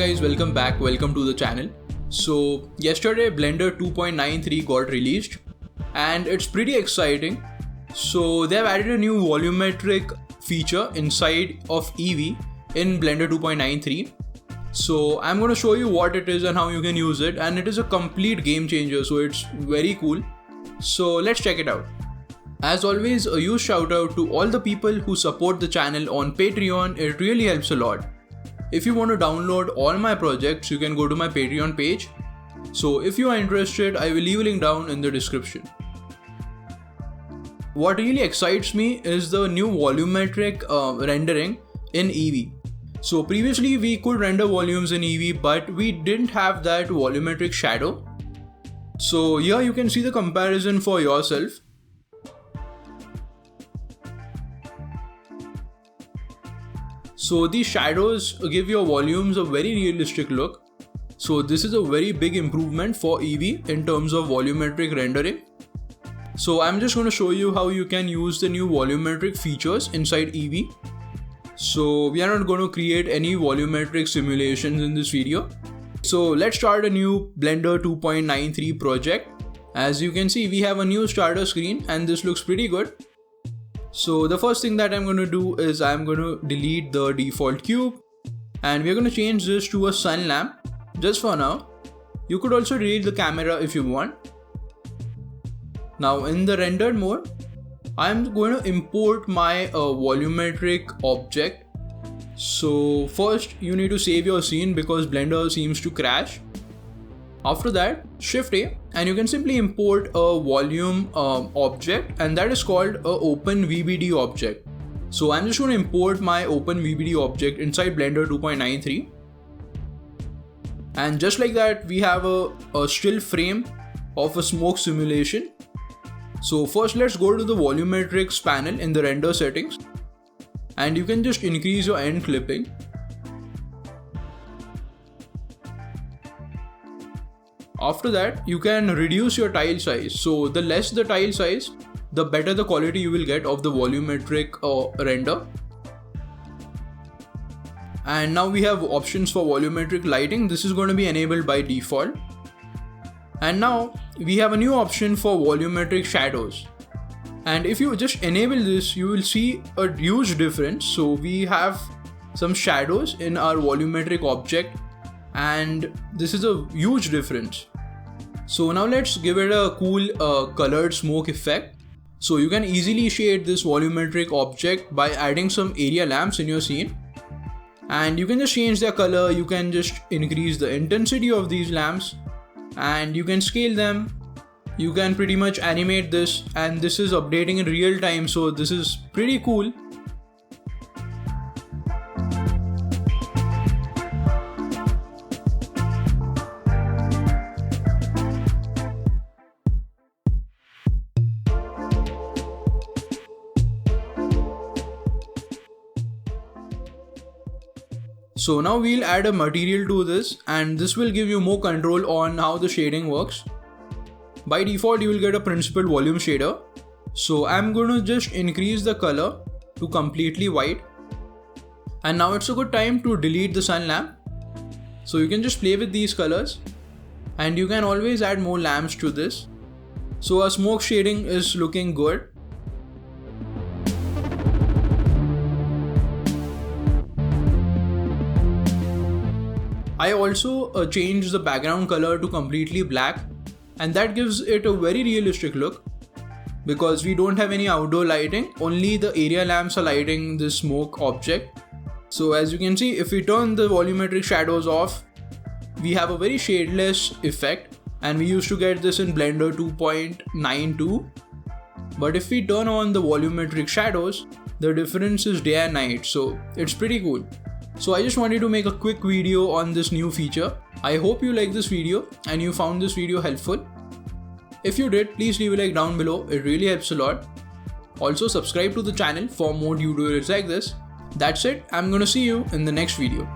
guys, welcome back, welcome to the channel. So yesterday Blender 2.93 got released and it's pretty exciting. So they have added a new volumetric feature inside of Eevee in Blender 2.93. So I'm going to show you what it is and how you can use it, and it is a complete game changer, so it's very cool. So let's check it out. As always, a huge shout out to all the people who support the channel on Patreon. It really helps a lot. If you want to download all my projects, you can go to my Patreon page. So if you are interested, I will leave a link down in the description. What really excites me is the new volumetric rendering in Eevee. So previously we could render volumes in Eevee, but we didn't have that volumetric shadow. So here you can see the comparison for yourself. So these shadows give your volumes a very realistic look. So this is a very big improvement for Eevee in terms of volumetric rendering. So I'm just going to show you how you can use the new volumetric features inside Eevee. So we are not going to create any volumetric simulations in this video. So let's start a new Blender 2.93 project. As you can see, we have a new starter screen and this looks pretty good. So the first thing that I'm going to do is I'm going to delete the default cube and we're going to change this to a sun lamp just for now. You could also delete the camera if you want. Now in the rendered mode, I'm going to import my volumetric object. So first you need to save your scene because Blender seems to crash. After that, Shift A and you can simply import a volume object, and that is called a OpenVBD object. So I'm just going to import my OpenVBD object inside Blender 2.93. And just like that, we have a still frame of a smoke simulation. So first let's go to the volumetrics panel in the render settings, and you can just increase your end clipping. After that, you can reduce your tile size. So the less the tile size, the better the quality you will get of the volumetric render. And now we have options for volumetric lighting. This is going to be enabled by default. And now we have a new option for volumetric shadows. And if you just enable this, you will see a huge difference. So we have some shadows in our volumetric object, and this is a huge difference. So now let's give it a cool colored smoke effect. So you can easily shade this volumetric object by adding some area lamps in your scene. And you can just change their color, you can just increase the intensity of these lamps, and you can scale them. You can pretty much animate this, and this is updating in real time, so this is pretty cool. So now we'll add a material to this, and this will give you more control on how the shading works. By default, you will get a principled volume shader. So I'm going to just increase the color to completely white. And now it's a good time to delete the sun lamp. So you can just play with these colors, and you can always add more lamps to this. So our smoke shading is looking good. I also changed the background color to completely black, and that gives it a very realistic look because we don't have any outdoor lighting, only the area lamps are lighting this smoke object. So as you can see, if we turn the volumetric shadows off, we have a very shadeless effect, and we used to get this in Blender 2.92. But if we turn on the volumetric shadows, the difference is day and night, so it's pretty cool. So I just wanted to make a quick video on this new feature. I hope you liked this video and you found this video helpful. If you did, please leave a like down below, it really helps a lot. Also subscribe to the channel for more tutorials like this. That's it, I'm gonna see you in the next video.